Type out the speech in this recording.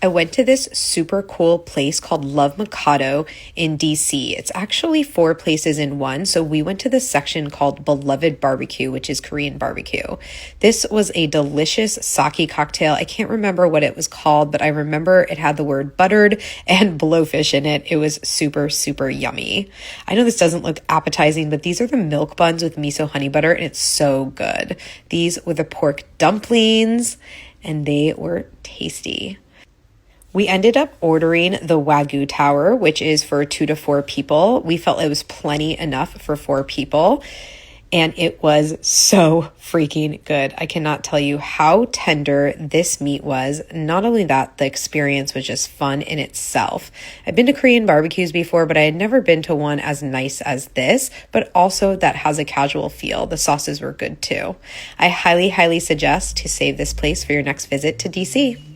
I went to this super cool place called Love Mikado in DC. It's actually 4 places in one. So we went to this section called Beloved Barbecue, which is Korean barbecue. This was a delicious sake cocktail. I can't remember what it was called, but I remember it had the word buttered and blowfish in it. It was super, super yummy. I know this doesn't look appetizing, but these are the milk buns with miso honey butter, and it's so good. These were the pork dumplings, and they were tasty. We ended up ordering the Wagyu Tower, which is for 2 to 4 people. We felt it was plenty enough for 4 people, and it was so freaking good. I cannot tell you how tender this meat was. Not only that, the experience was just fun in itself. I've been to Korean barbecues before, but I had never been to one as nice as this, but also that has a casual feel. The sauces were good too. I highly, highly suggest to save this place for your next visit to DC.